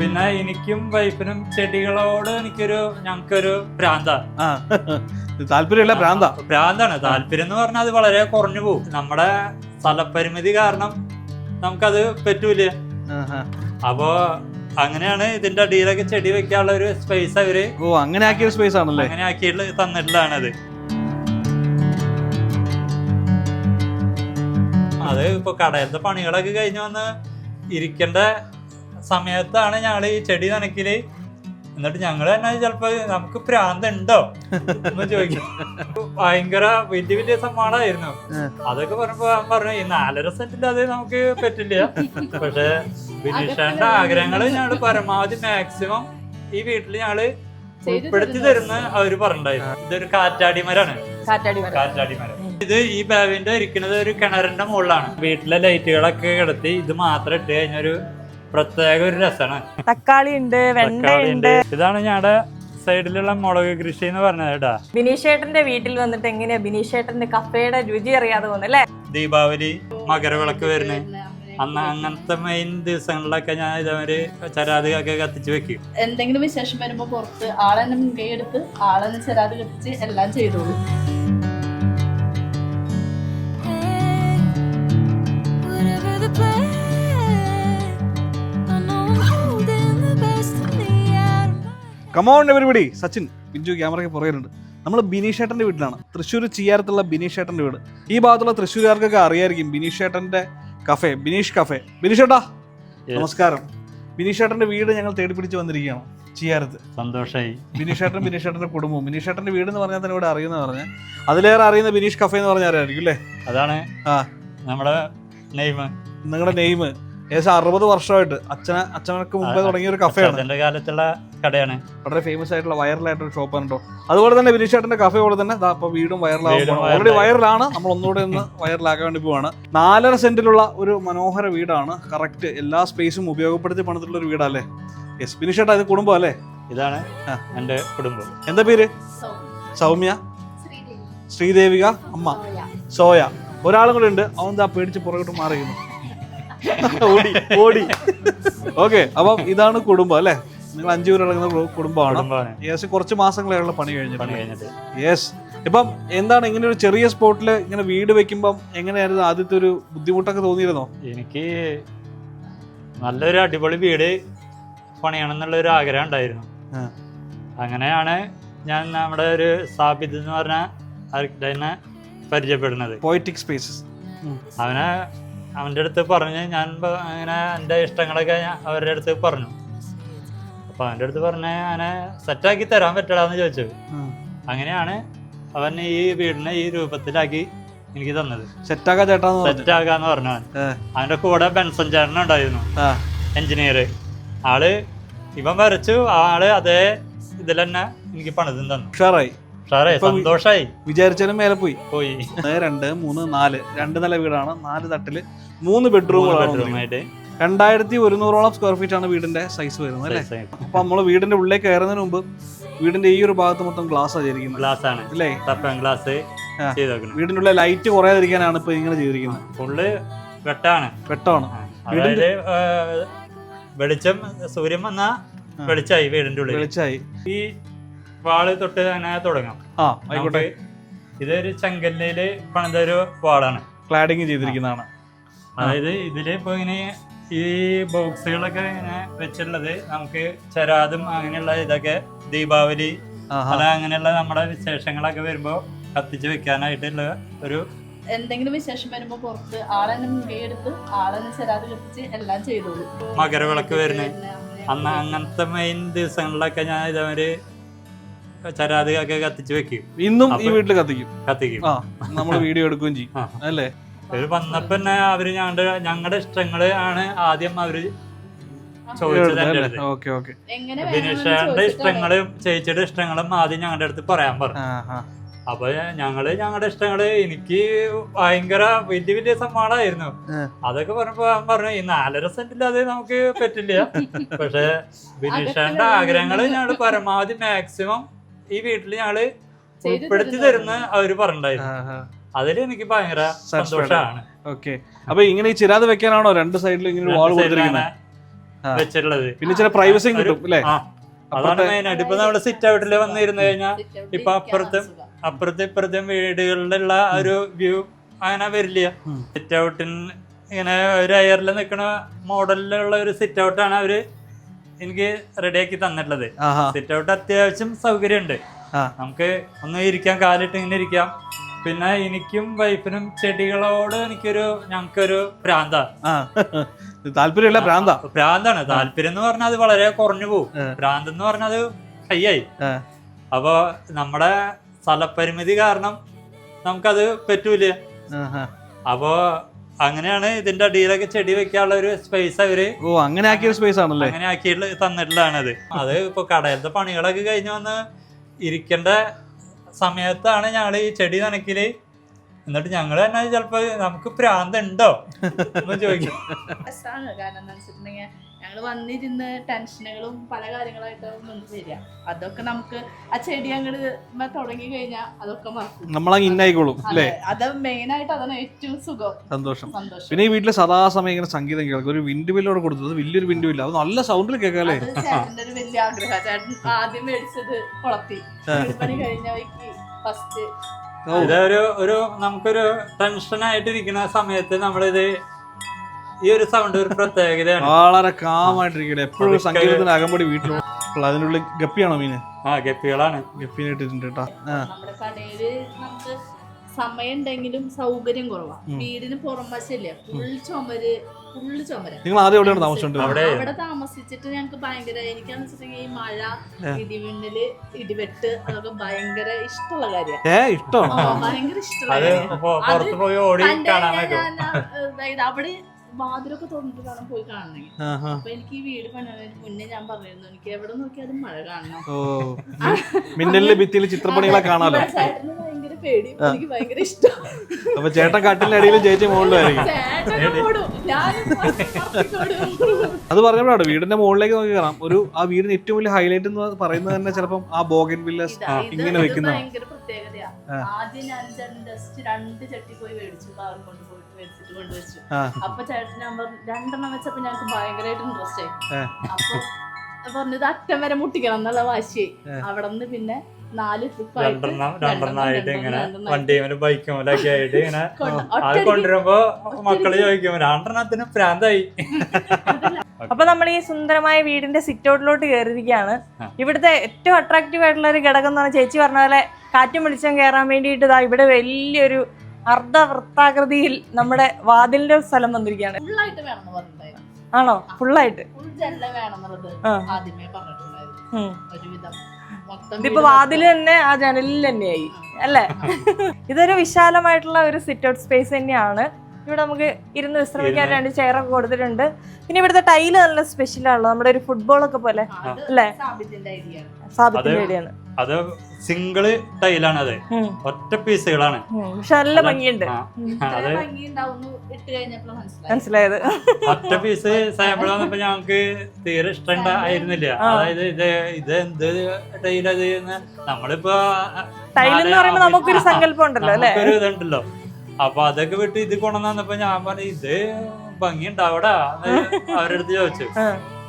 പിന്നെ എനിക്കും വൈഫിനും ചെടികളോട് ഞങ്ങൾക്കൊരു താല്പര്യമില്ല, ഭ്രാന്താണ്. താല്പര്യം എന്ന് പറഞ്ഞാൽ അത് വളരെ കുറഞ്ഞു പോകും. നമ്മുടെ സ്ഥലപരിമിതി കാരണം നമുക്കത് പറ്റൂല. അപ്പോ അങ്ങനെയാണ് ഇതിന്റെ അടിയിലൊക്കെ ചെടി വെക്കാനുള്ള ഒരു സ്പേസ് അവര് അങ്ങനെ ആക്കിയ സ്പേസ് ആണല്ലേ, അങ്ങനെ ആക്കിയിട്ട് തന്നിട്ടുള്ളതാണത്. അത് ഇപ്പൊ കടയിലത്തെ പണികളൊക്കെ കഴിഞ്ഞ് വന്ന് ഇരിക്കേണ്ട സമയത്താണ് ഞങ്ങൾ ഈ ചെടി നനയ്ക്കല്. എന്നിട്ട് ഞങ്ങൾ തന്നെ ചിലപ്പോ നമുക്ക് ഭ്രാന്ത് ഉണ്ടോ എന്ന് ചോദിക്കും. ഭയങ്കര വലിയ സംഭവമായിരുന്നു. അതൊക്കെ പറഞ്ഞപ്പോ പറഞ്ഞു ഈ 4.5 സെന്റിൽ അത് നമുക്ക് പറ്റില്ല. പക്ഷെ ബിനീഷേട്ടന്റെ ആഗ്രഹങ്ങള് ഞങ്ങള് പരമാവധി മാക്സിമം ഈ വീട്ടില് ഞങ്ങള് ഉൾപ്പെടുത്തി തരുന്ന അവര് പറഞ്ഞിട്ടുണ്ടായിരുന്നു. ഇതൊരു കാറ്റാടിമരാണ്, കാറ്റാടിമരം. ഇത് ഈ ബാവിന്റെ ഇരിക്കുന്നത് ഒരു കിണറിന്റെ മുകളിലാണ്. വീട്ടിലെ ലൈറ്റുകളൊക്കെ കിടത്തി ഇത് മാത്രം ഇട്ട് കഴിഞ്ഞൊരു പ്രത്യേക ഒരു രസമാണ്. തക്കാളി ഉണ്ട്, വെണ്ടയുണ്ട്. ഇതാണ് ഞങ്ങളുടെ സൈഡിലുള്ള മുളക് കൃഷി എന്ന് പറഞ്ഞത് കേട്ടാ. ബിനീഷേട്ടന്റെ വീട്ടിൽ വന്നിട്ട് എങ്ങനെയാ ബിനീഷേട്ടന്റെ കഫേയുടെ രുചി അറിയാതെ പോകുന്നല്ലേ? ദീപാവലി, മകരവിളക്ക് വരുന്നത് അങ്ങനത്തെ മെയിൻ ദിവസങ്ങളിലൊക്കെ ഞാൻ ഇതവര് ചരാതുകൊക്കെ കത്തിച്ച് വെക്കും. എന്തെങ്കിലും വിശേഷം വരുമ്പോ പുറത്ത് ആളെന്നെ മുൻകൈ എടുത്ത് ആളെന്നെ ചരാത് കത്തിച്ച് എല്ലാം ചെയ്തോളൂ. കമോൺ എവരിബഡി, സച്ചിൻ പിഞ്ചു ക്യാമറയ്ക്ക് പുറകിലുണ്ട്. നമ്മൾ ബിനീഷേട്ടൻ്റെ വീട്ടിലാണ്, തൃശ്ശൂർ ചിയ്യാരത്തുള്ള ബിനീഷേട്ടൻ്റെ വീട്. ഈ ഭാഗത്തുള്ള തൃശ്ശൂരുകാർക്കൊക്കെ അറിയായിരിക്കും ബിനീഷേട്ടൻ്റെ കഫേ, ബിനീഷ് കഫേ. ബിനീഷേട്ടാ നമസ്കാരം. ബിനീഷേട്ടൻ്റെ വീട് ഞങ്ങൾ തേടി പിടിച്ച് വന്നിരിക്കുകയാണ് ചിയ്യാരത്ത്. സന്തോഷമായി. ബിനീഷേട്ടൻ്റെ കുടുംബവും ബിനീഷേട്ടൻ്റെ വീട് എന്ന് പറഞ്ഞാൽ തന്നെ ഇവിടെ അറിയുന്ന പറഞ്ഞാൽ അതിലേറെ അറിയുന്ന ബിനീഷ് കഫേ എന്ന് പറഞ്ഞാൽ അറിയായിരിക്കും അല്ലേ? അതാണ് നമ്മുടെ നെയ്മ്, നിങ്ങളുടെ നെയ്മ്. ഏകദേശം 60 വർഷമായിട്ട് അച്ഛനൊക്കെ മുമ്പേ തുടങ്ങിയ ഒരു കഫേയാണ്. അതിന്റെ കാലത്തുള്ള കടയാണ്. വളരെ ഫേമസ് ആയിട്ടുള്ള വൈറലായിട്ടൊരു ഷോപ്പാണ് കേട്ടോ. അതുപോലെ തന്നെ ബിനീഷേട്ടന്റെ കഫേ പോലെ തന്നെ ഇപ്പൊ വീടും വൈറലാകുമ്പോൾ ഓൾറെഡി വൈറലാണ്, നമ്മൾ ഒന്നുകൂടെ ഒന്ന് വൈറലാക്കാൻ വേണ്ടി പോവാണ്. 4.5 സെന്റിലുള്ള ഒരു മനോഹര വീടാണ്. കറക്റ്റ് എല്ലാ സ്പേസും ഉപയോഗപ്പെടുത്തി പണിതിട്ടുള്ള ഒരു വീടല്ലേ? യെസ് ബിനീഷേട്ടാ, ഇത് കുടുംബം അല്ലേ? ഇതാണ് എന്റെ കുടുംബം. എന്താ പേര്? സൗമ്യ, ശ്രീദേവിക, അമ്മ സോയ. ഒരാളും കൂടെ ഉണ്ട്, അവൻ ദാ പേടിച്ച് പുറകോട്ട് മാറിയിരുന്നു, ഓടി. ഓക്കെ, അപ്പം ഇതാണ് കുടുംബം അല്ലേ? നിങ്ങൾ 5 പേര് അടങ്ങുന്ന കുടുംബമാണ്. യെസ്, കുറച്ച് മാസങ്ങളെയുള്ള പണി കഴിഞ്ഞിട്ട്. യെസ്, ഇപ്പം എന്താണ് ഇങ്ങനെ ഒരു ചെറിയ സ്പോട്ടിൽ ഇങ്ങനെ വീട് വെക്കുമ്പം എങ്ങനെയായിരുന്നു ആദ്യത്തെ ഒരു ബുദ്ധിമുട്ടൊക്കെ തോന്നിയിരുന്നോ? എനിക്ക് നല്ലൊരു അടിപൊളി വീട് പണിയണമെന്നുള്ള ഒരു ആഗ്രഹം ഉണ്ടായിരുന്നു. അങ്ങനെയാണ് ഞാൻ നമ്മുടെ ഒരു സാബിദ് എന്ന് പറഞ്ഞ ആർക്കിടെക്റ്റിനെ പരിചയപ്പെടുന്നത്. Poetic spaces. അവൻ്റെ അടുത്ത് പറഞ്ഞ് ഞാൻ അങ്ങനെ എൻ്റെ ഇഷ്ടങ്ങളൊക്കെ അവരുടെ അടുത്ത് പറഞ്ഞു. അപ്പോൾ അവൻ്റെ അടുത്ത് പറഞ്ഞ് അങ്ങനെ സെറ്റാക്കി തരാൻ പറ്റടാന്ന് ചോദിച്ചു. അങ്ങനെയാണ് അവൻ ഈ വീടിനെ ഈ രൂപത്തിലാക്കി എനിക്ക് തന്നത്. സെറ്റാക്കാന്ന് പറഞ്ഞു. അവൻ്റെ കൂടെ ബെൻസൺ ചേട്ടൻ ഉണ്ടായിരുന്നു, എഞ്ചിനീയർ. ആള് ഇവൻ വരച്ചു, ആള് അതേ ഇതിൽ തന്നെ എനിക്ക് പണിതും തന്നു. സന്തോഷായി. വിചാരിച്ചാലും മേലെ പോയി 2, 3, 4 2 നില വീടാണ്. 4 തട്ടില് 3 ബെഡ്റൂമുകളായിട്ട് 2100ഓളം സ്ക്വയർ ഫീറ്റ് ആണ് വീടിന്റെ സൈസ് വരുന്നത് അല്ലേ? അപ്പൊ നമ്മള് വീടിന്റെ ഉള്ളിലേക്ക് കയറുന്നതിന് മുമ്പ് വീടിന്റെ ഈ ഒരു ഭാഗത്ത് മൊത്തം ഗ്ലാസ് ചെയ്തിരിക്കുന്നത്. ഗ്ലാസ് ആണ് അല്ലേ? ഗ്ലാസ്. വീടിന്റെ ഉള്ളിൽ ലൈറ്റ് കുറയാതിരിക്കാനാണ് ഇപ്പൊ ഇങ്ങനെ ചെയ്തിരിക്കുന്നത്. ഫുള്ള് വെട്ടാണ്. അതായത് വെളിച്ചം, സൂര്യൻ വന്നാ വെളിച്ചായി വീടിന്റെ ഉള്ളിൽ. വെളിച്ചായി. ഈ വാള് തൊട്ട് അങ്ങനെ തുടങ്ങാം. ആയിക്കോട്ടെ. ഇതൊരു ചെങ്കല്ലില് പണിതൊരു വാളാണ്, ക്ലാഡിങ് ചെയ്തിരിക്കുന്നതാണ്. അതായത് ഇതില് ഇപ്പൊ ഇങ്ങനെ ഈ ബോക്സുകളൊക്കെ ഇങ്ങനെ വെച്ചിട്ടുള്ളത് നമുക്ക് ചരാതും അങ്ങനെയുള്ള ഇതൊക്കെ ദീപാവലി അങ്ങനെയുള്ള നമ്മുടെ വിശേഷങ്ങളൊക്കെ വരുമ്പോ കത്തിച്ച് വെക്കാനായിട്ടുള്ള ഒരു എന്തെങ്കിലും വിശേഷം വരുമ്പോ പുറത്ത് ആളെന്നെ മുൻകൈ എടുത്ത് ആളെന്നെ ചരാത് കത്തിച്ച് എല്ലാം ചെയ്തോളൂ. മകരവിളക്ക് വരുന്നത് അങ്ങനത്തെ മെയിൻ ദിവസങ്ങളിലൊക്കെ ഞാൻ ഇതവര് ചരാതുകൊക്കെ കത്തിച്ച് വെക്കും. ഇന്നും ഈ വീട്ടിൽ കത്തിക്കും. നമ്മൾ വീഡിയോ എടുക്കുകയും ചെയ്യും അല്ലേ? അവര് വന്നപ്പോ തന്നെ അവര് ഞങ്ങളുടെ ഇഷ്ടങ്ങള് ആണ് ആദ്യം അവര് ചോദിച്ചത്. ബിനീഷേട്ടന്റെ ഇഷ്ടങ്ങളും ചേച്ചിയുടെ ഇഷ്ടങ്ങളും ആദ്യം ഞങ്ങളുടെ അടുത്ത് പറയാൻ പറഞ്ഞു. അപ്പൊ ഞങ്ങളുടെ ഇഷ്ടങ്ങള് എനിക്ക് ഭയങ്കര വലിയ സംഭവമായിരുന്നു. അതൊക്കെ പറഞ്ഞപ്പോ പറഞ്ഞു ഈ 4.5 സെന്റിൽ അത് നമുക്ക് പറ്റില്ല. പക്ഷെ ബിനീഷേട്ടന്റെ ആഗ്രഹങ്ങള് ഞങ്ങള് പരമാവധി മാക്സിമം ഈ വീട്ടില് ഞങ്ങള് ഉൾപ്പെടുത്തി തരുന്ന അവര് പറഞ്ഞിട്ടുണ്ടായിരുന്നു. അതിൽ എനിക്ക് ഭയങ്കര സന്തോഷമാണ്. ഓക്കെ, അപ്പൊ ഇങ്ങനെ ഈ ചിരാത് വെക്കാനാണോ 2 സൈഡിലും ഇങ്ങനെ വാൾ കൊടുത്തിരിക്കുന്നത്? വെച്ചിട്ടുള്ളത്. പിന്നെ ചില പ്രൈവസിയും കിട്ടും അല്ലേ? അതാണ് മെയിൻ ആയിട്ട്. ഇപ്പൊ നമ്മള് സിറ്റ് ഔട്ടിൽ വന്നിരുന്നു കഴിഞ്ഞാൽ ഇപ്പൊ അപ്പുറത്തും ഇപ്പുറത്തും വീടുകളിലുള്ള ഒരു വ്യൂ അങ്ങനെ വരില്ല. സിറ്റ് ഔട്ടിന് ഇങ്ങനെ ഒരു എയറിൽ നിൽക്കുന്ന മോഡലിലുള്ള ഒരു സിറ്റ് ഔട്ടാണ് അവര് എനിക്ക് റെഡിയാക്കി തന്നിട്ടുള്ളത്. സിറ്റ് ഔട്ട് അത്യാവശ്യം സൗകര്യമുണ്ട്, നമുക്ക് ഒന്ന് ഇരിക്കാം, കാലിട്ട് ഇങ്ങനെ ഇരിക്കാം. പിന്നെ എനിക്കും വൈഫിനും ചെടികളോട് ഞങ്ങൾക്കൊരു താല്പര്യമില്ല, ഭ്രാന്താണ്. താല്പര്യം എന്ന് പറഞ്ഞാൽ അത് വളരെ കുറഞ്ഞു പോകും, ഭ്രാന്ത് എന്ന് പറഞ്ഞാൽ അത് ഹൈയായി. അപ്പൊ നമ്മുടെ സ്ഥലപരിമിതി കാരണം നമുക്കത് പറ്റൂല. അപ്പൊ അങ്ങനെയാണ് ഇതിന്റെ അടിയിലൊക്കെ ചെടി വെക്കാനുള്ള ഒരു സ്പേസ് അവര് അങ്ങനെ ആക്കിയ സ്പേസ് ആണല്ലേ, അങ്ങനെ ആക്കിയിട്ട് തന്നിട്ടുള്ളതാണ്. അത് ഇപ്പൊ കടയിലത്തെ പണികളൊക്കെ കഴിഞ്ഞ് വന്ന് ഇരിക്കേണ്ട സമയത്താണ് ഞങ്ങൾ ഈ ചെടി നനയ്ക്കല്. എന്നിട്ട് ഞങ്ങൾ തന്നെ ചിലപ്പോ നമുക്ക് ഭ്രാന്ത് ഉണ്ടോ എന്ന് ചോദിക്കും. രസമാണ്. കാരണം എന്താ വെച്ചിട്ടുണ്ടെങ്കിൽ ഞങ്ങൾ വന്നിരുന്ന് ടെൻഷനുകളും പല കാര്യങ്ങളായിട്ടാണ് വന്ന് വരിക. അതൊക്കെ നമുക്ക് ആ ചെടി അങ്ങോട്ട് തുടങ്ങി കഴിഞ്ഞാൽ അതൊക്കെ മറക്കും, നമ്മളങ്ങ് ഇന്നായിക്കോളും അല്ലേ? അത് മെയിൻ ആയിട്ട് അതാണ് ഏറ്റവും സുഖം, സന്തോഷം. പിന്നെ ഈ വീട്ടില് സദാസമയം ഇങ്ങനെ സംഗീതം കേൾക്കും. ഒരു വിൻഡ് മില്ലോട് കൊടുത്തത് വലിയൊരു വിൻഡ് മില്ല്, അത് നല്ല സൗണ്ടിൽ കേൾക്കാല്ലേ? ചേട്ടൻ്റെ ഒരു വലിയ ആഗ്രഹം. ചേട്ടൻ ആദ്യം മേടിച്ചത് കുളത്തി പണി കഴിഞ്ഞ വഴിക്ക് ഫസ്റ്റ്. ഇതൊരു നമുക്കൊരു ടെൻഷനായിട്ടിരിക്കുന്ന സമയത്ത് നമ്മളിത് ഈ ഒരു സൗണ്ട് ഒരു പ്രത്യേകതയാണ്. വളരെ കാമായിട്ടിരിക്കട്ടെ, എപ്പോഴും സംഗീതത്തിന് അകമ്പടി വീട്ടിലുള്ള. അതിനുള്ളിൽ ഗപ്പിയാണോ മീന്? ഗപ്പികളാണ്, ഗപ്പിനെ ഇട്ടിട്ടുണ്ട് കേട്ടോ. നമ്മുടെ കടയില് നമുക്ക് സമയം ഉണ്ടെങ്കിലും സൗകര്യം കുറവാണ്. വീടിന് പുറം വശമില്ല, ഫുള്ള് ചുമര്. നിങ്ങൾ ആദ്യം എവിടെയാണ് താമസിച്ചോണ്ടത്? അവിടെ താമസിച്ചിട്ട് ഞങ്ങൾക്ക് ഭയങ്കര, എനിക്കാന്ന് വെച്ചിട്ടുണ്ടെങ്കിൽ ഈ മഴ, ഇടിമിന്നല്, ഇടിവെട്ട് അതൊക്കെ ഭയങ്കര ഇഷ്ടമുള്ള കാര്യമാണ്. ഭയങ്കര ഇഷ്ടമുള്ള കാര്യം. അവിടെ വാതിലൊക്കെ തുറന്നിട്ട് കാണാൻ പോയി കാണണമെങ്കിൽ. അപ്പൊ എനിക്ക് ഈ വീട് പണിയുന്നതിന് മുന്നേ ഞാൻ പറഞ്ഞിരുന്നു എനിക്ക് എവിടെ നോക്കിയാലും മഴ കാണണം. മിന്നലിലെ ഭിത്തിയിൽ ചിത്രപ്പണികളെ കാണാലോ. ചേട്ടന് ഭയങ്കര പേടി, എനിക്ക് ഭയങ്കര ഇഷ്ടം. അപ്പൊ ചേട്ടൻ കട്ടിലിന്റെ അടിയിലും ചേച്ചി മുകളിലായിരിക്കും. അത് പറഞ്ഞപ്പോഴാണ് വീടിന്റെ മുകളിലേക്ക് നോക്കി കാണാം. ആ വീടിന് ഏറ്റവും വലിയ ഹൈലൈറ്റ് എന്ന് പറയുന്നത് തന്നെ ചിലപ്പം ആ ബോഗൻ വില്ലസ് ഇങ്ങനെ വെക്കുന്ന ഭയങ്കര പ്രത്യേകതയാ. ആദ്യം ഞാൻ ജസ്റ്റ് 2 ചട്ടി പോയി മേടിച്ചു, കാറും കൊണ്ടുപോയിട്ട് മേടിച്ചിട്ട് കൊണ്ടുവച്ചു. അപ്പൊ ചേട്ടൻ നമ്പർ 2 വെച്ചപ്പോ ഞങ്ങൾക്ക് ഭയങ്കരമായിട്ട് ഇൻട്രസ്റ്റ് ആയി. അപ്പൊ പറഞ്ഞത് അറ്റം വരെ മുട്ടിക്കണം എന്നുള്ള വാശിയായി. അവിടെ നിന്ന് പിന്നെ 4 രണ്ടെണ്ണായിട്ട് ഇങ്ങനെ വണ്ടിയും ബൈക്കും ഒക്കെ ആയിട്ട് ഇങ്ങനെ അത് കൊണ്ടുവരുമ്പോ മക്കള് ചോദിക്കും 2 പ്രാന്തായി. അപ്പൊ നമ്മൾ ഈ സുന്ദരമായ വീടിന്റെ സിറ്റ് ഔട്ടിലോട്ട് കയറിയിരിക്കുകയാണ്. ഇവിടുത്തെ ഏറ്റവും അട്രാക്റ്റീവ് ആയിട്ടുള്ള ഒരു ഘടകം എന്ന് പറഞ്ഞാൽ ചേച്ചി പറഞ്ഞ പോലെ കാറ്റും വെളിച്ചം കയറാൻ വേണ്ടിയിട്ട് ഇവിടെ വലിയൊരു അർദ്ധവൃത്താകൃതിയിൽ നമ്മുടെ വാതിലിന്റെ സ്ഥലം വന്നിരിക്കുകയാണ്. ആണോ? ഫുള്ളായിട്ട് ഇതിപ്പോ വാതില് തന്നെ ആ ജനലിൽ തന്നെയായി അല്ലേ? ഇതൊരു വിശാലമായിട്ടുള്ള ഒരു സിറ്റ് ഔട്ട് സ്പേസ് തന്നെയാണ്. ഇവിടെ നമുക്ക് ഇരുന്ന് വിശ്രമിക്കാൻ 2 ചെയറൊക്കെ കൊടുത്തിട്ടുണ്ട്. പിന്നെ ഇവിടുത്തെ ടൈല് നല്ല സ്പെഷ്യലാണല്ലോ, നമ്മുടെ ഒരു ഫുട്ബോളൊക്കെ പോലെ അല്ലേ? സാബിത്തിന്റെ ഐഡിയാണ്. അത് സിംഗിള് ടൈലാണ്, അത് ഒറ്റ പീസുകളാണ്. പക്ഷെ നല്ല ഭംഗിയുണ്ട്. മനസ്സിലായത് ഒറ്റ പീസ് സാമ്പിൾ വന്നപ്പോ ഞങ്ങക്ക് തീരെ ഇഷ്ടമായിരുന്നില്ല. അതായത് ഇത് എന്ത് ടൈലത്, നമ്മളിപ്പോ ടൈലെന്ന് പറയുമ്പോ നമുക്കൊരു സങ്കല്പം ഉണ്ടല്ലോ അല്ലെ, ഒരു ഇതുണ്ടല്ലോ. അപ്പൊ അതൊക്കെ വിട്ട് ഇത് കൊണ്ടുവന്നപ്പോ ഞാൻ പറഞ്ഞു ഇത് ഭംഗിയുണ്ടാവടാ അവരുടെ അടുത്ത് ചോദിച്ചു.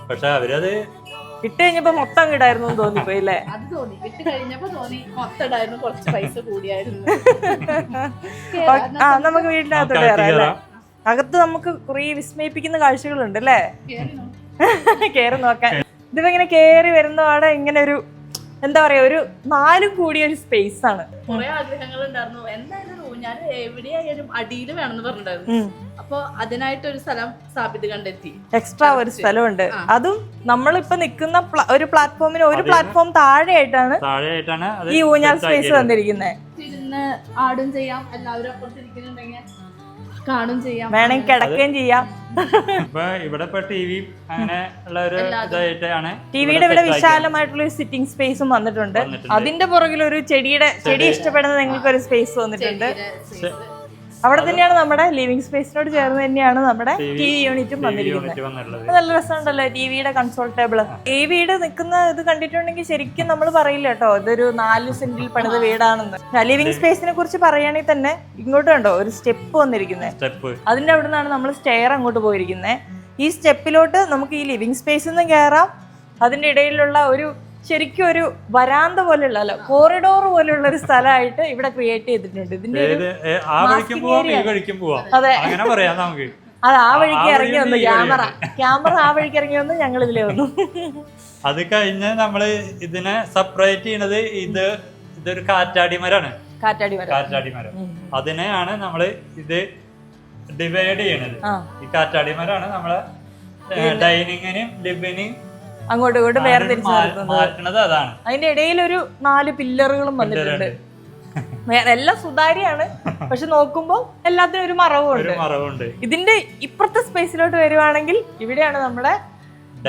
പക്ഷെ അവരത് ഇട്ട് കഴിഞ്ഞപ്പോ മൊത്തം ഇടായിരുന്നു തോന്നിപ്പോയി അല്ലേ? അത് തോന്നി, ഇട്ട് കഴിഞ്ഞപ്പോ തോന്നി മൊത്തം ഇടായിരുന്നു, കുറച്ച് പൈസ കൂടിയായിരുന്നു. നമുക്ക് വീട്ടിനകത്തോട്ട് കയറാം. അകത്ത് നമുക്ക് കുറെ വിസ്മയിപ്പിക്കുന്ന കാഴ്ചകളുണ്ട് അല്ലേ? കേറി നോക്കാൻ. ഇതിപ്പോ ഇങ്ങനെ കേറി വരുന്ന പാടെ ഇങ്ങനെ ഒരു എന്താ പറയാ, ഒരു 4 കൂടിയ ഒരു സ്പേസ് ആണ്. കുറെ ആഗ്രഹങ്ങൾ ഉണ്ടായിരുന്നു. എന്തായാലും ഞാൻ എവിടെയായാലും അടിയിൽ വേണമെന്ന് പറഞ്ഞിട്ടുണ്ടായിരുന്നു. അപ്പൊ അതിനായിട്ട് ഒരു സ്ഥലം സ്ഥാപിത് കണ്ടെത്തി. എക്സ്ട്രാ ഒരു സ്ഥലമുണ്ട്. അതും നമ്മളിപ്പോ നിൽക്കുന്ന ഒരു പ്ലാറ്റ്ഫോമിന് ഒരു പ്ലാറ്റ്ഫോം താഴെയായിട്ടാണ് ഈ ഊഞ്ഞാൽ സ്പേസ് വന്നിരിക്കുന്നത്. ഇരുന്ന് ആടും ചെയ്യാം, എല്ലാവരും അപ്പുറത്തിരിക്കുന്നുണ്ടെങ്കിൽ കാണും ചെയ്യാം, വേണമെങ്കിൽ കിടക്കുകയും ചെയ്യാം. ടിവിയുടെ ഇവിടെ വിശാലമായിട്ടുള്ള ഒരു സിറ്റിംഗ് സ്പേസും വന്നിട്ടുണ്ട്. അതിന്റെ പുറകിൽ ഒരു ചെടി ഇഷ്ടപ്പെടുന്ന നിങ്ങൾക്ക് ഒരു സ്പേസ് വന്നിട്ടുണ്ട്. അവിടെ തന്നെയാണ് നമ്മുടെ ലിവിംഗ് സ്പേസിനോട് ചേർന്ന് തന്നെയാണ് നമ്മുടെ ടി വി യൂണിറ്റും വന്നിരിക്കുന്നത്. നല്ല രസമുണ്ടല്ലോ ടിവിയുടെ കൺസോൾ ടേബിള്. ഈ വീട് നിൽക്കുന്ന ഇത് കണ്ടിട്ടുണ്ടെങ്കിൽ ശരിക്കും നമ്മൾ പറയില്ല കേട്ടോ ഇതൊരു 4 സെന്റിൽ പണിത വീടാണെന്ന്. ലിവിംഗ് സ്പേസിനെ കുറിച്ച് പറയുകയാണെങ്കിൽ തന്നെ ഇങ്ങോട്ട് കണ്ടോ ഒരു സ്റ്റെപ്പ് വന്നിരിക്കുന്നത്. അതിന്റെ അവിടെ നിന്നാണ് നമ്മൾ സ്റ്റെയർ അങ്ങോട്ട് പോയിരിക്കുന്നത്. ഈ സ്റ്റെപ്പിലോട്ട് നമുക്ക് ഈ ലിവിങ് സ്പേസിൽ നിന്ന് കയറാം. അതിൻ്റെ ഇടയിലുള്ള ഒരു ശരിക്കും ഒരു വരാന്ത പോലെയുള്ള അല്ല കോറിഡോർ പോലെയുള്ള ഒരു സ്ഥലമായിട്ട് ഇവിടെ ക്രിയേറ്റ് ചെയ്തിട്ടുണ്ട്. ഇതിന്റെ ആ വഴിക്കും പോവാം, ഈ വഴിക്കും പോവാം, അതെ, അങ്ങനെ പറയാം നമുക്ക്. അത് ആ വഴിക്ക് ഇറങ്ങി വന്നു, ക്യാമറ ആ വഴിക്ക് ഇറങ്ങി വന്നു, ഞങ്ങൾ ഇതിലേ വന്നു. അത് കഴിഞ്ഞ് നമ്മള് ഇതിനെ സെപ്പറേറ്റ് ചെയ്യണത് ഇതൊരു കാറ്റാടി മരമാണ്. കാറ്റാടി മരം അതിനെയാണ് നമ്മള് ഇത് ഡിവൈഡ് ചെയ്യണത്. ഈ കാറ്റാടി മരമാണ് നമ്മളെ ഡൈനിങ്ങിനും ലിവിനും അങ്ങോട്ടും ഇങ്ങോട്ടും വേർതിരിച്ച് മാറ്റണത്. അതാണ് അതിന്റെ ഇടയിൽ ഒരു 4 പില്ലറുകളും വന്നിട്ടുണ്ട്. എല്ലാം സുതാര്യാണ്, പക്ഷെ നോക്കുമ്പോ എല്ലാത്തിനും ഒരു മറവുണ്ട്. ഇതിന്റെ ഇപ്പുറത്തെ സ്പേസിലോട്ട് വരുവാണെങ്കിൽ ഇവിടെയാണ് നമ്മുടെ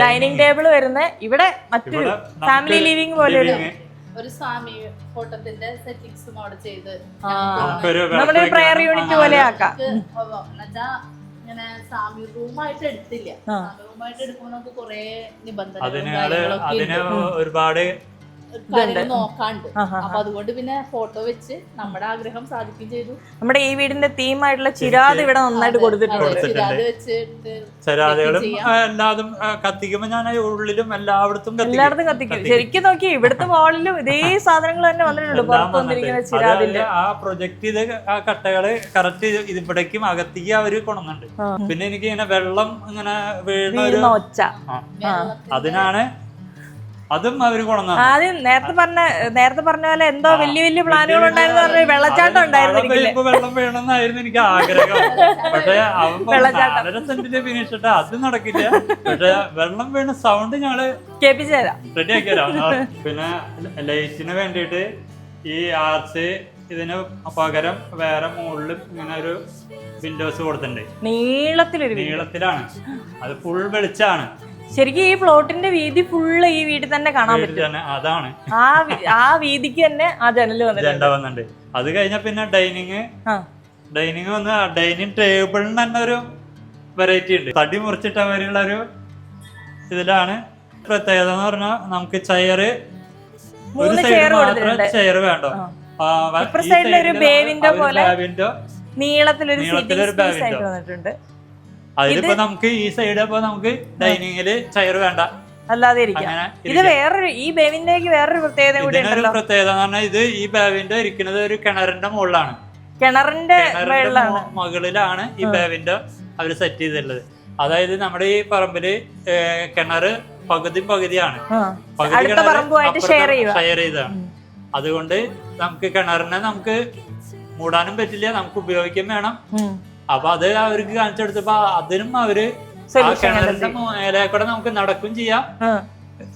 ഡൈനിങ് ടേബിൾ വരുന്നത്. ഇവിടെ മറ്റൊരു ഫാമിലി ലിവിംഗ് പോലെ ഒരു സ്വാമി ഫോട്ടോത്തിന്റെ സെറ്റിംഗ്സും അവിടെ ചെയ്ത് നമ്മുടെ ഒരു പ്രയർ യൂണിറ്റ് പോലെ ആക്കാം. ഇങ്ങനെ സ്വാമി റൂമായിട്ട് എടുത്തില്ല. റൂമായിട്ട് എടുക്കുമ്പോൾ നമുക്ക് കുറെ നിബന്ധനകൾ ഒരുപാട് നോക്കാണ്ട്. അപ്പൊ അതുകൊണ്ട് പിന്നെ ഫോട്ടോ വെച്ച് നമ്മുടെ ആഗ്രഹം സാധിക്കുകയും ചെയ്തു. നമ്മുടെ ഈ വീടിന്റെ തീമായിട്ടുള്ള ചിരാത് ഇവിടെ നന്നായിട്ട് കൊടുത്തിട്ടുണ്ട്. ചിരാത് വെച്ചിട്ട് ചിരാതുകളും എല്ലാതും കത്തിക്കുമ്പോ ഞാൻ ഉള്ളിലും എല്ലായിടത്തും കത്തിക്കും. ശരിക്കും നോക്കി ഇവിടുത്തെ വാളിലും ഇതേ സാധനങ്ങൾ തന്നെ വന്നിട്ടുണ്ട്. പുറത്ത് വന്നിരിക്കുന്ന ചിരാതിന്റെ ആ പ്രൊജക്ട് ചെയ്ത് ആ കട്ടകള് കറക്റ്റ് ഇവിടേക്കും അകത്തേക്ക് അവര് കൊണ്ടുന്നുണ്ട്. പിന്നെ എനിക്ക് ഇങ്ങനെ വെള്ളം ഇങ്ങനെ വീഴുന്ന ഒച്ച, അതിനാണ് അതും അവര് കൊണ്ടുവന്ന. ആദ്യം നേരത്തെ പറഞ്ഞ പോലെ എന്തോ വലിയ പ്ലാനുകൾ ഉണ്ടായിരുന്നു പറഞ്ഞ വെള്ളച്ചാട്ടം ഉണ്ടായിരുന്നു. വെള്ളം വേണമെന്നായിരുന്നു എനിക്ക് ആഗ്രഹം. പക്ഷെ വളരെ സെന്റിന്റെ ഫിനിഷ് ഇട്ടാ അത് നടക്കില്ല. പക്ഷെ വെള്ളം വീണ സൗണ്ട് ഞങ്ങള് കേൾപ്പിച്ചു തരാം, റെഡി ആക്കി തരാം. പിന്നെ ലൈറ്റിന് വേണ്ടിയിട്ട് ഈ ആർച്ച് ഇതിന് പകരം വേറെ മുകളിലും ഇങ്ങനെ ഒരു വിൻഡോസ് കൊടുത്തിട്ടുണ്ട്. നീളത്തിലാണ്, അത് ഫുൾ വെളിച്ചാണ്. ശരിക്കും ഈ പ്ലോട്ടിന്റെ വീതി ഫുള്ള് ഈ വീട്ടിൽ തന്നെ കാണാൻ പറ്റും. അതാണ് ആ വീതിക്ക് തന്നെ ആ ജനല് വന്നിട്ടുണ്ട്. അത് കഴിഞ്ഞ പിന്നെ ഡൈനിങ് വന്ന് ഡൈനിങ് ടേബിളിന് തന്നെ ഒരു വെറൈറ്റി ഉണ്ട്. തടി മുറിച്ചിട്ട വരെയുള്ള ഒരു ഇതിലാണ്. പ്രത്യേകത എന്ന് പറഞ്ഞാൽ നമുക്ക് ചെയറ് ഒരു സൈഡ് മാത്രം ചെയർ വേണ്ട, നീളത്തിലൊരു വന്നിട്ടുണ്ട്. അതിലിപ്പോ നമുക്ക് ഈ സൈഡ് ഇപ്പൊ നമുക്ക് ഡൈനിങ്ങില് ചെയർ വേണ്ട, അല്ലാതെ ഇത് വേറൊരു ഈ ബേവിന്റേക്ക് വേറൊരു പ്രത്യേകത കൂടി ഉണ്ടല്ലോ. പ്രത്യേകത എന്ന് പറഞ്ഞാൽ ഇത് ഈ ബേവിന്റെ ഇരിക്കുന്നത് ഒരു കിണറിന്റെ മുകളിലാണ്. കിണറിന്റെ മുകളിലാണ് ഈ ബേവിന്റെ അവര് സെറ്റ് ചെയ്തിട്ടുള്ളത്. അതായത് നമ്മുടെ ഈ പറമ്പില് കിണറ് പകുതിയാണ്, ഷെയർ ചെയ്തതാണ്. അതുകൊണ്ട് നമുക്ക് കിണറിനെ നമുക്ക് മൂടാനും പറ്റില്ല, നമുക്ക് ഉപയോഗിക്കാൻ വേണം. അപ്പൊ അത് അവർക്ക് കാണിച്ചെടുത്തപ്പോ അതിനും അവര് ആ കിണറിന്റെ മേലേക്കൂടെ നമുക്ക് നടക്കും ചെയ്യാം,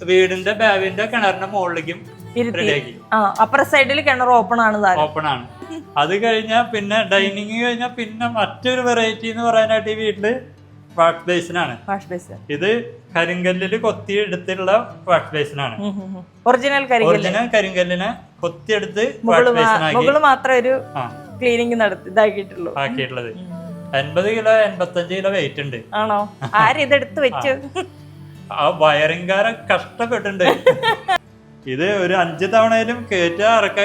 വീടിന്റെ ബാവിന്റെ കിണറിന്റെ മുകളിലേക്കും റെഡിയാക്കി. അപ്പുറ സൈഡിൽ കിണർ ഓപ്പൺ ആണ്. അത് കഴിഞ്ഞാൽ പിന്നെ ഡൈനിങ് കഴിഞ്ഞാൽ പിന്നെ മറ്റൊരു വെറൈറ്റി എന്ന് പറയാനായിട്ട് ഈ വീട്ടില് വാഷ് ബേസിനാണ്. ഇത് കരിങ്കല്ലില് കൊത്തി എടുത്തുള്ള വാഷ് ബേസിനാണ്. ഒറിജിനൽ കരിങ്കല്ലിനെ കൊത്തിയെടുത്ത് മാത്രം ഒരു ക്ലീനിങ് ആക്കിയിട്ടുള്ളത്. 80 കിലോ 85 കിലോ വെയിറ്റ് ഉണ്ട്. ആണോ? ആരെടുത്ത് വെച്ചു? ആ വയറിംഗാരെ കഷ്ടപ്പെട്ടുണ്ട്. ഇത് ഒരു 5 തവണയിലും കേറ്റാ ഇറക്ക.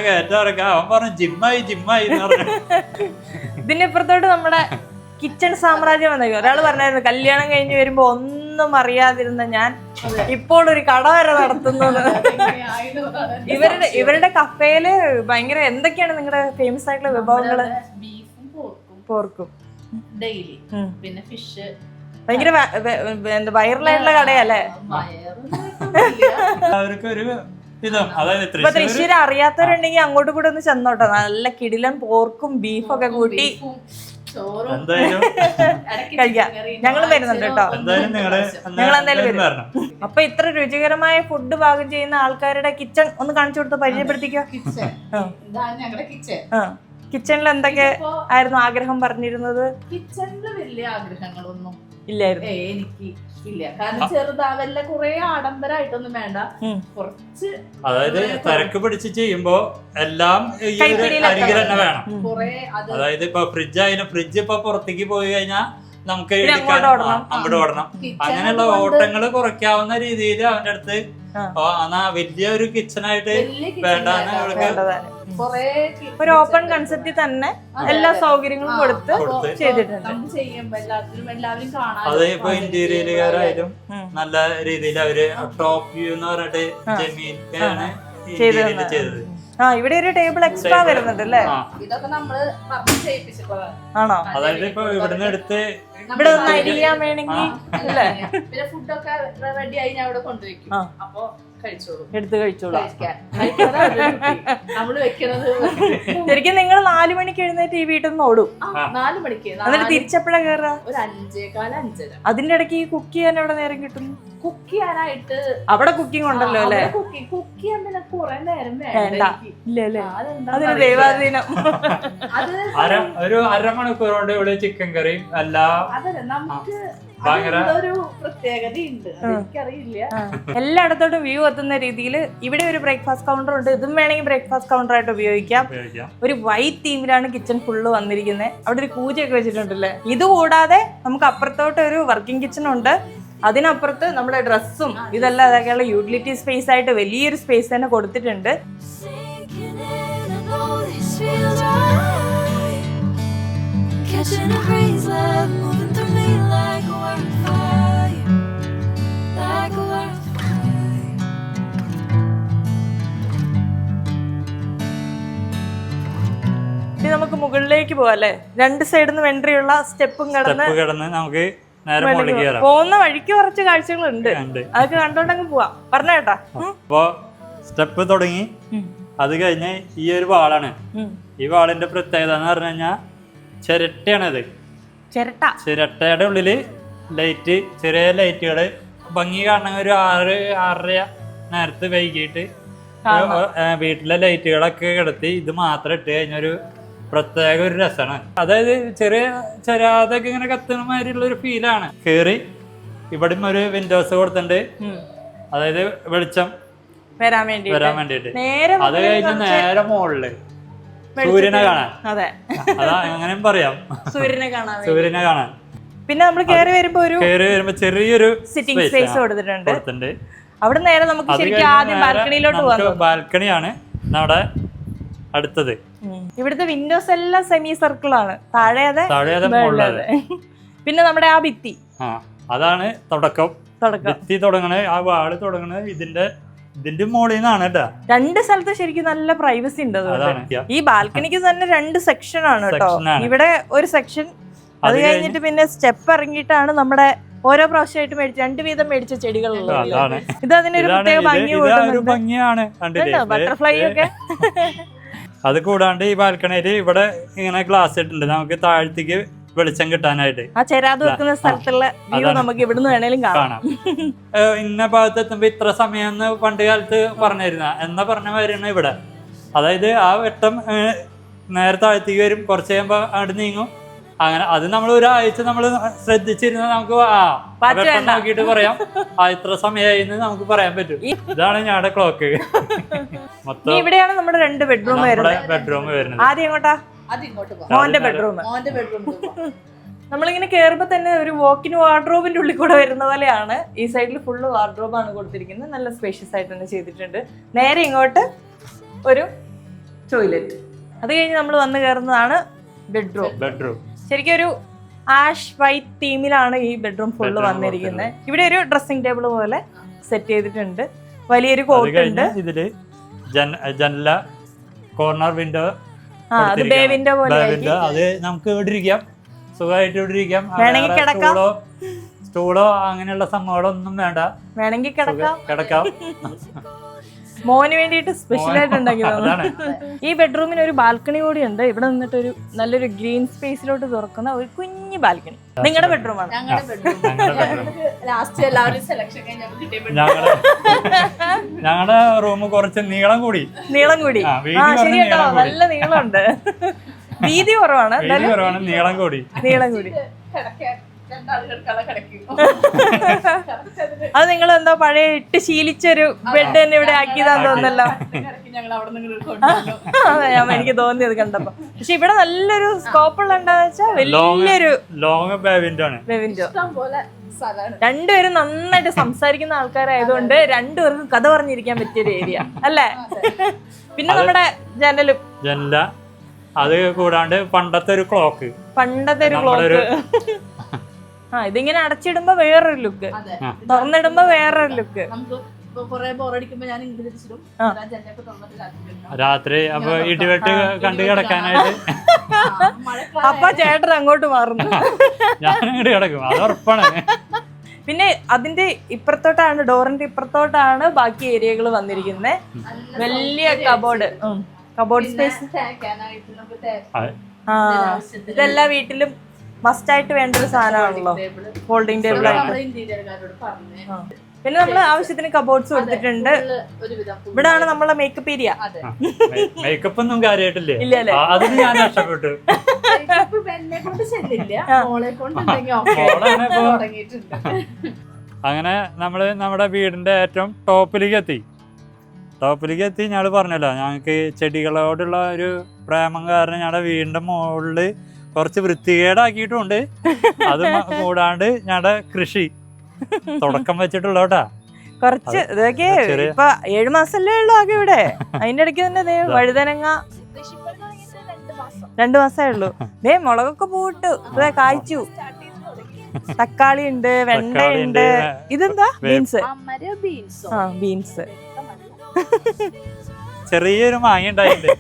അവൻ പറഞ്ഞു ജിമ്മായി എന്ന് പറഞ്ഞു. ഇതിനിപ്പുറത്തോട്ട് നമ്മുടെ കിച്ചൺ സാമ്രാജ്യം വന്നേക്കും. ഒരാൾ പറഞ്ഞായിരുന്നു കല്യാണം കഴിഞ്ഞ് വരുമ്പോ ഒന്നും അറിയാതിരുന്ന ഞാൻ ഇപ്പോൾ ഒരു കട വരെ നടത്തുന്നത്. ഇവരുടെ കഫേയില് ഭയങ്കര എന്തൊക്കെയാണ് നിങ്ങളുടെ ഫേമസ് ആയിട്ടുള്ള വിഭവങ്ങള്? പോർക്കും ഡെയിലി, പിന്നെ ഫിഷ്. ഭയങ്കര വൈറലായിട്ടുള്ള കടയല്ലേ? ഇപ്പൊ തൃശ്ശൂർ അറിയാത്തവരുണ്ടെങ്കിൽ അങ്ങോട്ട് കൂടെ ഒന്ന് ചെന്നോട്ടെ. നല്ല കിടിലൻ പോർക്കും ബീഫൊക്കെ കൂട്ടി കഴിക്കാം. ഞങ്ങളും വരുന്നുണ്ട് കേട്ടോ, ഞങ്ങൾ എന്തായാലും വരും. അപ്പൊ ഇത്ര രുചികരമായ ഫുഡ് പാകം ചെയ്യുന്ന ആൾക്കാരുടെ കിച്ചൺ ഒന്ന് കാണിച്ചു കൊടുത്ത് പരിചയപ്പെടുത്തിക്കോ. കിച്ചണിൽ എന്തൊക്കെ ആയിരുന്നു ആഗ്രഹം പറഞ്ഞിരുന്നത്? കിച്ചണില് വലിയ ആഗ്രഹങ്ങളൊന്നും ഇല്ലായിരുന്നു എനിക്ക്. ഇല്ല, കാരണം ചെറുതാവല്ല, കുറെ ആഡംബരമായിട്ടൊന്നും വേണ്ട, കുറച്ച്. അതായത് തിരക്ക് പിടിച്ച് ചെയ്യുമ്പോ എല്ലാം അരികിൽ തന്നെ വേണം. അതായത് ഇപ്പൊ ഫ്രിഡ്ജ് ഇപ്പൊ പുറത്തേക്ക് പോയി കഴിഞ്ഞാൽ നമുക്ക് അങ്ങോട്ട് ഓടണം. അങ്ങനെയുള്ള ഓട്ടങ്ങൾ കുറയ്ക്കാവുന്ന രീതിയിൽ അവന്റെ അടുത്ത് എന്നാ വലിയൊരു കിച്ചണായിട്ട് വേണ്ടാന്ന് അവൾക്ക് കൊറേ ഒരു ഓപ്പൺ കൺസെപ്റ്റിൽ തന്നെ എല്ലാ സൗകര്യങ്ങളും കൊടുത്ത് ചെയ്തിട്ടുണ്ട്. നമുക്ക് ചെയ്യുമ്പോ എല്ലാവരും കാണാൻ. അത് ഇപ്പൊ ഇന്റീരിയലുകാരായാലും നല്ല രീതിയിൽ അവര് ടോപ്പ് വ്യൂ എന്ന് പറഞ്ഞിട്ട് ജമീനാണ് ഇന്റീരിയൽ ചെയ്തത്. ഇവിടെ ഒരു ടേബിൾ എക്സ്ട്രാ വരുന്നുണ്ട് അല്ലേ? ഇതൊക്കെ നമ്മള് പറഞ്ഞ് ചെയ്യിപ്പിച്ചിട്ടുള്ളതാണ്. ആണോ? അതായത് ഇപ്പൊ ഇവിടുന്ന് എടുത്ത് ഇവിടെ ഒന്ന് അരിയാൻ വേണമെങ്കിൽ അല്ലേ? പിന്നെ ഫുഡൊക്കെ റെഡി ആയി ഞാൻ ഇവിടെ കൊണ്ടുവയ്ക്കും. അപ്പൊ കഴിച്ചോളൂ, എടുത്ത് കഴിച്ചോളൂ. നമ്മള് വെക്കുന്നത് ശരിക്കും നിങ്ങൾ 4 മണിക്ക് എഴുന്നേറ്റ് ഈ വീട്ടിൽ നിന്ന് ഓടും? 4 മണിക്ക്. എന്നിട്ട് തിരിച്ചപ്പോഴാ കയറാ? ഒരു 5:15. അതിന്റെ ഇടയ്ക്ക് ഈ കുക്ക് ചെയ്യാൻ എവിടെ നേരം കിട്ടും? കുക്ക് ചെയ്യാനായിട്ട് അവിടെ കുക്കിംഗ് ഉണ്ടല്ലോ അല്ലേ? കുക്ക് ചെയ്യാൻ പിന്നെ കുറെ നേരം വേണ്ട ഇല്ല അല്ലേ? അതിന് ദൈവാധീനം. ഒരു അരമണിക്കൂർ കൊണ്ട് ഇവിടെ ചിക്കൻ കറി എല്ലാം അതല്ല, നമുക്ക് ഭയങ്കര ഒരു പ്രത്യേകതയുണ്ട്, എനിക്കറിയില്ല. എല്ലായിടത്തോട്ടും വ്യൂ എത്തുന്ന രീതിയിൽ ഇവിടെ ഒരു ബ്രേക്ക്ഫാസ്റ്റ് കൗണ്ടർ ഉണ്ട്. ഇതും വേണമെങ്കിൽ ബ്രേക്ക്ഫാസ്റ്റ് കൗണ്ടർ ആയിട്ട് ഉപയോഗിക്കാം. ഒരു വൈറ്റ് തീമിലാണ് കിച്ചൺ ഫുള്ള് വന്നിരിക്കുന്നത്. അവിടെ ഒരു കൂജയൊക്കെ വെച്ചിട്ടുണ്ടല്ലേ. ഇതുകൂടാതെ നമുക്ക് അപ്പുറത്തോട്ട് ഒരു വർക്കിംഗ് കിച്ചൺ ഉണ്ട്. അതിനപ്പുറത്ത് നമ്മുടെ ഡ്രസ്സും ഇതെല്ലാം അതൊക്കെയുള്ള യൂട്ടിലിറ്റി സ്പേസ് ആയിട്ട് വലിയൊരു സ്പേസ് തന്നെ കൊടുത്തിട്ടുണ്ട്. ഇനി നമുക്ക് മുകളിലേക്ക് പോവാം അല്ലേ? 2 സൈഡിൽ നിന്ന് എൻട്രി ഉള്ള സ്റ്റെപ്പും കടന്ന് നമുക്ക് പോകുന്ന വഴിക്ക് കുറച്ച് കാഴ്ചകളുണ്ട്. അതൊക്കെ കണ്ടോണ്ടങ്ങ് പോവാം. പറഞ്ഞേട്ടാ. അപ്പൊ സ്റ്റെപ്പ് തുടങ്ങി. അത് കഴിഞ്ഞ് ഈ ഒരു വാളാണ്. ഈ വാളിന്റെ പ്രത്യേകത എന്ന് പറഞ്ഞു കഴിഞ്ഞാൽ ചിരട്ടയാണത്. ചിരട്ടയുടെ ഉള്ളില് ലൈറ്റ്, ചെറിയ ലൈറ്റുകള് ഭംഗി കാണണമെങ്കിൽ ഒരു 6-6:30 നേരത്ത് വൈകിട്ട് വീട്ടിലെ ലൈറ്റുകളൊക്കെ കിടത്തി ഇത് മാത്രം ഇട്ട് കഴിഞ്ഞൊരു പ്രത്യേക ഒരു രസമാണ്. അതായത് ചെറിയാതൊക്കെ ഇങ്ങനെ കത്തുന്ന മാതിരിയുള്ള ഒരു ഫീലാണ്. കേറി ഇവിടെ ഒരു വിൻഡോസ് കൊടുത്തിട്ടുണ്ട്, അതായത് വെളിച്ചം വരാൻ വേണ്ടിട്ട്. അത് കഴിഞ്ഞ് നേരെ മുകളില് സൂര്യനെ കാണാൻ. അതാ അങ്ങനെയും പറയാം, സൂര്യനെ കാണാൻ. പിന്നെ നമ്മൾ കേറി വരുമ്പോ ചെറിയൊരു സിറ്റിംഗ് സ്പേസ് കൊടുത്തിട്ടുണ്ട്. അവിടെ നേരെ നമുക്ക് ശരിക്കും ആദ്യം ബാൽക്കണിയിലോട്ട് പോകാം. ബാൽക്കണിയാണ് നമ്മുടെ അടുത്തത്. ഇവിടുത്തെ വിൻഡോസ് എല്ലാം സെമി സർക്കിൾ ആണ്. താഴെ അതെ. പിന്നെ നമ്മുടെ ആ ഭിത്തി, അതാണ് തുടക്കം. ഭിത്തി തുടങ്ങണേ, ആ വാള് തുടങ്ങണേ ഇതിന്റെ മുകളിൽ നിന്നാണ് കേട്ടോ. 2 സ്ഥലത്ത് ശരിക്കും നല്ല പ്രൈവസി ഉണ്ട്. ഈ ബാൽക്കണിക്ക് തന്നെ 2 സെക്ഷൻ ആണ് കേട്ടോ. ഇവിടെ ഒരു സെക്ഷൻ, അത് കഴിഞ്ഞിട്ട് പിന്നെ സ്റ്റെപ്പ് ഇറങ്ങിയിട്ടാണ് നമ്മുടെ ഓരോ പ്രാവശ്യമായിട്ട് 2 വീതം മേടിച്ച ചെടികളുള്ളത്. ഇത് അതിനൊരു പ്രത്യേക ഭംഗിയാണ്, ബട്ടർഫ്ലൈ ഒക്കെ. അത് കൂടാണ്ട് ഈ ബാൽക്കണിയില് ഇവിടെ ഇങ്ങനെ ഗ്ലാസ് ഇട്ടുണ്ട്, നമുക്ക് താഴത്തേക്ക് വെളിച്ചം കിട്ടാനായിട്ട്. ആ ചെരാത് വെക്കുന്ന സ്ഥലത്തുള്ള വ്യൂ നമുക്ക് ഇവിടുന്ന് വേണേലും കാണാം. ഇന്ന ഭാഗത്ത് എത്തുമ്പോ ഇത്ര സമയം എന്ന് പണ്ട് കാലത്ത് പറഞ്ഞിരുന്ന എന്നാ പറഞ്ഞ മാതിരിയാണ് ഇവിടെ. അതായത് ആ വെട്ടം നേരെ താഴത്തേക്ക് വരും, കുറച്ച് കഴിയുമ്പോ അവിടെ നീങ്ങും. അങ്ങനെ അത് നമ്മൾ ഒരാഴ്ച നമ്മൾ ശ്രദ്ധിച്ചിരുന്ന നമുക്ക് നോക്കിയിട്ട് പറയാം ഇത്ര സമയമായി എന്ന് നമുക്ക് പറയാൻ പറ്റും. ഇതാണ് ഞങ്ങളുടെ ക്ലോക്ക്. മൊത്തം ഇവിടെയാണ് നമ്മുടെ 2 ബെഡ്റൂം വരുന്നത്. ആദ്യം എങ്ങോട്ടാ? മോന്റെ ബെഡ്റൂം. നമ്മളിങ്ങനെ കേറുമ്പോ തന്നെ ഒരു വോക്കിൻ വാർഡ്രോബിന്റെ ഉള്ളിൽ കൂടെ വരുന്ന പോലെയാണ്. ഈ സൈഡിൽ ഫുള്ള് വാർഡ്രോബാണ് കൊടുത്തിരിക്കുന്നത്. നല്ല സ്പേഷ്യസ് ആയിട്ട് തന്നെ ചെയ്തിട്ടുണ്ട്. നേരെ ഇങ്ങോട്ട് ഒരു ടോയ്ലറ്റ്. അത് കഴിഞ്ഞ് നമ്മൾ വന്ന് കയറുന്നതാണ് ബെഡ്റൂം. ശരിക്കും ഒരു ആഷ് വൈറ്റ് തീമിലാണ് ഈ ബെഡ്റൂം ഫുള്ള് വന്നിരിക്കുന്നത്. ഇവിടെ ഒരു ഡ്രസ്സിംഗ് ടേബിൾ പോലെ സെറ്റ് ചെയ്തിട്ടുണ്ട്. വലിയൊരു കോട്ട് ഉണ്ട്. ഇതില് ജനല കോർണർ വിൻഡോ, ബേ വിൻഡോ പോലെ. അത് നമുക്ക് ഇവിടെ ഇരിക്കാം, സുഖമായിട്ട് ഇവിടെ ഇരിക്കാം. വേണമെങ്കിൽ കിടക്കാം. സ്റ്റൂളോ അങ്ങനെയുള്ള സംഭവങ്ങളൊന്നും വേണ്ട, വേണമെങ്കിൽ കിടക്കാം. മോന് വേണ്ടിയിട്ട് സ്പെഷ്യൽ ആയിട്ട് ഉണ്ടാക്കിയതാണ്. ഈ ബെഡ്റൂമിന് ഒരു ബാൽക്കണി കൂടി ഉണ്ട്. ഇവിടെ നിന്നിട്ട് ഒരു നല്ലൊരു ഗ്രീൻ സ്പേസിലോട്ട് തുറക്കുന്ന ഒരു കുഞ്ഞു ബാൽക്കണി. നിങ്ങളുടെ ബെഡ്റൂമാണ്. ഞങ്ങളുടെ റൂം കുറച്ച് നീളം കൂടി. ശരി കേട്ടോ, നല്ല നീളമുണ്ട്. വീതി കുറവാണ്, നീളം കൂടി. രണ്ടാൾ കിടക്കാതെ കിടക്കും. അത് നിങ്ങൾ എന്തോ പഴയ ഇട്ട് ശീലിച്ചൊരു ബെഡ് തന്നെ ഇവിടെ ആക്കിയതാന്ന് തോന്നല്ലോ. കിടക്കി ഞങ്ങൾ അവിടെ നിന്ന് കൊണ്ടുവന്നു. അതെ, എനിക്ക് തോന്നിയത് കണ്ടപ്പോ. പക്ഷെ ഇവിടെ നല്ലൊരു സ്കോപ്പുള്ള എന്താന്ന് വെച്ചാൽ വലിയൊരു ലോങ് ബാവിൻഡോ ആണ്. വിൻഡോ. ഇഷ്ടം പോലെ സ്ഥലമാണ്. രണ്ടുപേരും നന്നായിട്ട് സംസാരിക്കുന്ന ആൾക്കാരായതുകൊണ്ട് രണ്ടുപേർക്കും കഥ പറഞ്ഞിരിക്കാൻ പറ്റിയൊരു ഏരിയ അല്ലേ? പിന്നെ നമ്മുടെ ജനല, അത് കൂടാണ്ട് പണ്ടത്തെ ഒരു ക്ലോക്ക്. പണ്ടത്തെ ഒരു ക്ലോക്ക്. ഇതിങ്ങനെ അടച്ചിടുമ്പോ വേറൊരു ലുക്ക്, അതെ, തുറന്നിടുമ്പോ വേറൊരു ലുക്ക്. നമുക്ക് കൊറേ ബോറടിക്കുമ്പോ ഞാൻ ഇംഗ്ലീഷിലും ജനലൊക്കെ തുറന്നിട്ട് രാത്രി രാത്രി അപ്പൊ ഇടിവെട്ട് കണ്ടു കിടക്കാനായിട്ട് അപ്പൊ ചേട്ടൻ അങ്ങോട്ട് മാറുന്നു, ഞാൻ അങ്ങോട്ട് കിടക്കും, അത് ഉറപ്പാണ്. പിന്നെ അതിന്റെ ഇപ്പുറത്തോട്ടാണ്, ഡോറിന്റെ ഇപ്പുറത്തോട്ടാണ് ബാക്കി ഏരിയകൾ വന്നിരിക്കുന്നത്. വലിയ കബോർഡ് സ്പേസ്. ഇതെല്ലാ വീട്ടിലും മസ്റ്റ് ആയിട്ട് വേണ്ട ഒരു സാധനമാണല്ലോ, ഫോൾഡിംഗ് ടേബിൾ ആയിട്ട്. പിന്നെ നമ്മൾ ആവശ്യത്തിന് കബോർഡ്സ് കൊടുത്തിട്ടുണ്ട്. ഇവിടാണ് നമ്മളെ മേക്കപ്പ് ഏരിയ. മേക്കപ്പ് ഒന്നും കാര്യമായിട്ടില്ലേ? ഇല്ല അല്ലേ? അതിന് ഞാൻ രക്ഷപ്പെട്ടു. അങ്ങനെ നമ്മള് നമ്മുടെ വീടിന്റെ ഏറ്റവും ടോപ്പിലേക്ക് എത്തി. ഞങ്ങള് പറഞ്ഞല്ലോ, ഞങ്ങൾക്ക് ചെടികളോടുള്ള ഒരു പ്രേമം കാരണം ഞങ്ങളുടെ വീടിന്റെ മുകളില് കുറച്ച് വൃത്തികേടാക്കിയിട്ടുണ്ട്. അത് കൂടാണ്ട് ഞങ്ങളുടെ കൃഷി തുടക്കം വെച്ചിട്ടുള്ളോട്ടാ. കുറച്ച് ഇതൊക്കെ ഇപ്പൊ 7 മാസല്ലേ ഉള്ളു ആകെ ഇവിടെ. അതിന്റെ ഇടയ്ക്ക് തന്നെ വഴുതനങ്ങ 2 മാസമേ ഉള്ളൂ. മുളകൊക്കെ പോയിട്ട് കായ്ച്ചു. തക്കാളി ഉണ്ട്, വെണ്ട ഉണ്ട്. ഇതെന്താ? ബീൻസ്. ബീൻസ്. ചെറിയൊരു മാങ്ങ ഉണ്ടായിട്ടുണ്ട്.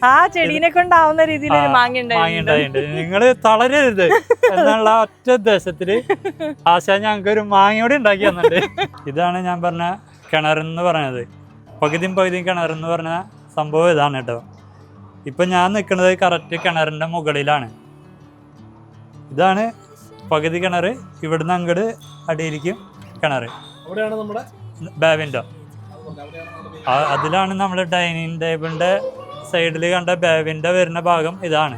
ആ ചെടീനെ കൊണ്ടാവുന്ന രീതിയിൽ ഒരു മാങ്ങ ഉണ്ടായിട്ടുണ്ട്. നിങ്ങള് തളരരുത് എന്നുള്ള ഒറ്റ ഉദ്ദേശത്തില് ആശാ ഞങ്ങൾക്ക് ഒരു മാങ്ങയോടെ ഉണ്ടാക്കി തന്നിട്ടുണ്ട്. ഇതാണ് ഞാൻ പറഞ്ഞ കിണറെന്ന് പറഞ്ഞത്. പകുതിയും കിണറെന്ന് പറഞ്ഞ സംഭവം ഇതാണ് കേട്ടോ. ഇപ്പൊ ഞാൻ നിൽക്കുന്നത് കറക്റ്റ് കിണറിന്റെ മുകളിലാണ്. ഇതാണ് പകുതി കിണർ. ഇവിടുന്ന് അങ്ങോട്ട് അടിയിലേക്കും കിണർ. ബാവിൻഡോ. അതിലാണ് നമ്മുടെ ഡൈനിങ് ടേബിളിന്റെ സൈഡിൽ കണ്ട ബാവിൻഡോ വരുന്ന ഭാഗം. ഇതാണ്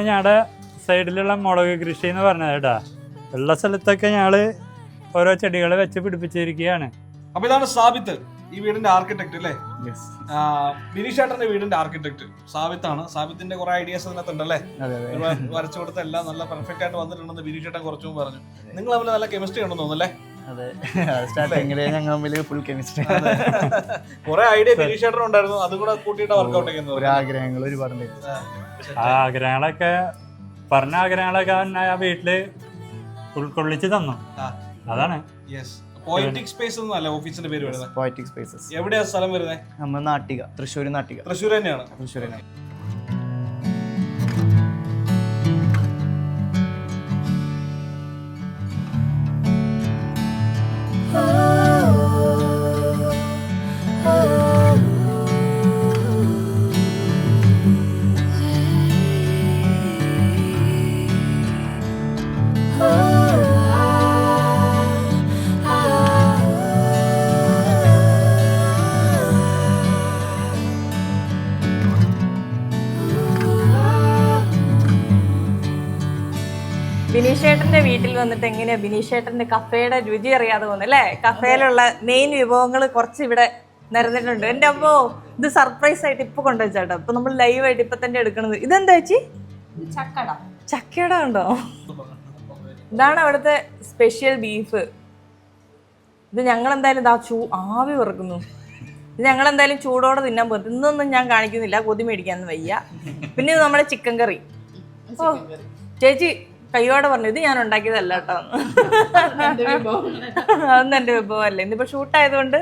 ഞങ്ങളുടെ സൈഡിലുള്ള മുളക് കൃഷി എന്ന് പറഞ്ഞത് കേട്ടാ. ഉള്ള സ്ഥലത്തൊക്കെ ഞങ്ങള് ഓരോ ചെടികളെ വെച്ച് പിടിപ്പിച്ചിരിക്കുകയാണ്. അപ്പൊ ഇതാണ് സാബിത്ത്, ഈ വീടിന്റെ ആർക്കിടെക്ട് അല്ലേ? ബിനീഷ് ചേട്ടന്റെ വീടിന്റെ ആർക്കിടെക്ട് സാബിത്താണ്. സാബിത്തിന്റെ കുറെ ഐഡിയാസ് അതിനകത്തുണ്ടല്ലേ? വരച്ചു കൊടുത്ത എല്ലാം നല്ല പെർഫെക്റ്റ് ആയിട്ട് വന്നിട്ടുണ്ടെന്ന് ബിനീഷ് ചേട്ടൻ കുറച്ചും പറഞ്ഞു. നിങ്ങൾ തമ്മിൽ നല്ല കെമിസ്ട്രി ഉണ്ടെന്ന് തോന്നുന്നല്ലേ? കുറെ ഐഡിയ ബിനീഷ് ചേട്ടൻ ഉണ്ടായിരുന്നു, അതും കൂടെ കൂട്ടിയിട്ട് വർക്ക്ഔട്ട് ചെയ്യുന്നത്. ആഗ്രഹങ്ങളൊക്കെ പറഞ്ഞ ആഗ്രഹങ്ങളൊക്കെ ആ വീട്ടില് ഉൾക്കൊള്ളിച്ച് തന്നു. അതാണ് പോയറ്റിക് സ്പേസ് എന്നല്ല ഓഫീസിന്റെ പേര് വരുന്നത്. Poetic spaces. എവിടെയാ സ്ഥലം വരുന്നത്? നമ്മൾ നാട്ടിക, തൃശ്ശൂർ നാട്ടിക. തൃശ്ശൂർ തന്നെയാണ്. തൃശ്ശൂർ തന്നെ. ബിനീഷ് ചേട്ടന്റെ വീട്ടിൽ വന്നിട്ട് എങ്ങനെയാ ബിനീഷ് ചേട്ടന്റെ കഫേയുടെ രുചി അറിയാതെ പോകുന്നു അല്ലേ? കഫേയിലുള്ള മെയിൻ വിഭവങ്ങൾ കുറച്ച് ഇവിടെ നിരന്നിട്ടുണ്ട്. എന്റെ അമ്മോ, ഇത് സർപ്രൈസ് ആയിട്ട് ഇപ്പൊ കൊണ്ടുവച്ചാട്ടോ. ഇപ്പൊ നമ്മൾ ലൈവായിട്ട് ഇപ്പൊ തന്നെ എടുക്കണത്. ഇതെന്താ ചേച്ചി? ചക്കട ഉണ്ടോ? ഇതാണ് അവിടുത്തെ സ്പെഷ്യൽ ബീഫ്. ഇത് ഞങ്ങൾ എന്തായാലും ആവി ഉറക്കുന്നു. ഇത് ഞങ്ങൾ എന്തായാലും ചൂടോടെ തിന്നാൻ പോകും. ഇന്നൊന്നും ഞാൻ കാണിക്കുന്നില്ല, കൊതി മേടിക്കാന്ന് വയ്യ. പിന്നെ ഇത് നമ്മുടെ ചിക്കൻ കറി. ഓ ചേച്ചി കയ്യോടെ പറഞ്ഞു, ഇത് ഞാൻ ഉണ്ടാക്കിയതല്ല കേട്ടോ, അതൊന്നും എന്റെ വിഭവം അല്ലേ. ഇന്നിപ്പോ ഷൂട്ടായതുകൊണ്ട്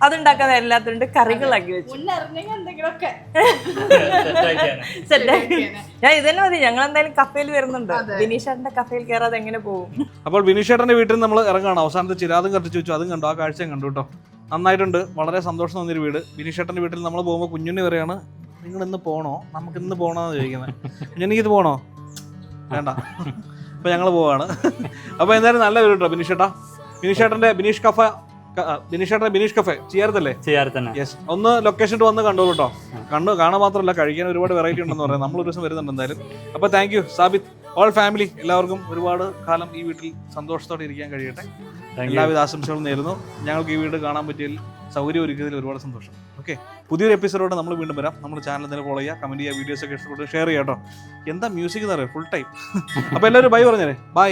അതുണ്ടാക്കാതെ എല്ലാത്തുണ്ട് കറികളാക്കി വെച്ചു. ഞാൻ ഇതന്നെ മതി. ഞങ്ങൾ എന്തായാലും കഫേയിൽ വരുന്നുണ്ട്. ബിനീഷ് ചേട്ടന്റെ കഫേയിൽ കയറാതെ എങ്ങനെ പോകും? അപ്പോൾ ബിനീഷ് ചേട്ടന്റെ വീട്ടിൽ നമ്മൾ ഇറങ്ങാണ്. അവസാനത്തെ ചിരാതും കത്തിച്ചു വെച്ചു, അതും കണ്ടു. ആ കാഴ്ചയും കണ്ടു കേട്ടോ. നന്നായിട്ടുണ്ട്, വളരെ സന്തോഷം തോന്നിയൊരു വീട്. ബിനീഷ് ചേട്ടന്റെ വീട്ടിൽ നമ്മൾ പോകുമ്പോൾ കുഞ്ഞുണ്ണി പറയാണ്, നിങ്ങൾ ഇന്ന് പോകണോ? നമുക്ക് ഇന്ന് പോകണമെന്ന് ചോദിക്കുന്നത്. കുഞ്ഞുണ്ണിക്ക് ഇത് പോകണോ? വേണ്ട. അപ്പൊ ഞങ്ങൾ പോവാണ്. അപ്പൊ എന്തായാലും നല്ല വീട് കേട്ടോ ബിനീഷ് ചേട്ടാ. ബിനീഷ് ചേട്ടന്റെ ബിനീഷ് കഫേ ചെയ്യാറല്ലേ? ചെയ്യാറത്തന്നെ. യെസ്, ഒന്ന് ലൊക്കേഷൻ വന്ന് കണ്ടോളൂ കേട്ടോ. കാണാൻ മാത്രമല്ല, കഴിക്കാൻ ഒരുപാട് വെറൈറ്റി ഉണ്ടെന്ന് പറയാം. നമ്മൾ ഒരു ദിവസം വരുന്നുണ്ട് എന്തായാലും. അപ്പൊ thank you Sabith. All family എല്ലാവർക്കും ഒരുപാട് കാലം ഈ വീട്ടിൽ സന്തോഷത്തോടെ ഇരിക്കാൻ കഴിയട്ടെ. എല്ലാവിധ ആശംസകളും നേരുന്നു. ഞങ്ങൾക്ക് ഈ വീട് കാണാൻ പറ്റിയതിൽ സൗകര്യം ഒരുക്കിയതിൽ ഒരുപാട് സന്തോഷം. ഓക്കെ, പുതിയൊരു എപ്പിസോഡോടെ നമ്മൾ വീണ്ടും വരാം. നമ്മുടെ ചാനൽ തന്നെ ഫോളോ ചെയ്യുക, കമൻറ്റ് ചെയ്യുക, വീഡിയോസൊക്കെ ഇഷ്ടപ്പെട്ട് ഷെയർ ചെയ്യാം കേട്ടോ. എന്താ മ്യൂസിക് എന്ന് പറയുക ഫുൾ ടൈം. അപ്പോൾ എല്ലാവരും ബൈ പറഞ്ഞേരെ. ബൈ.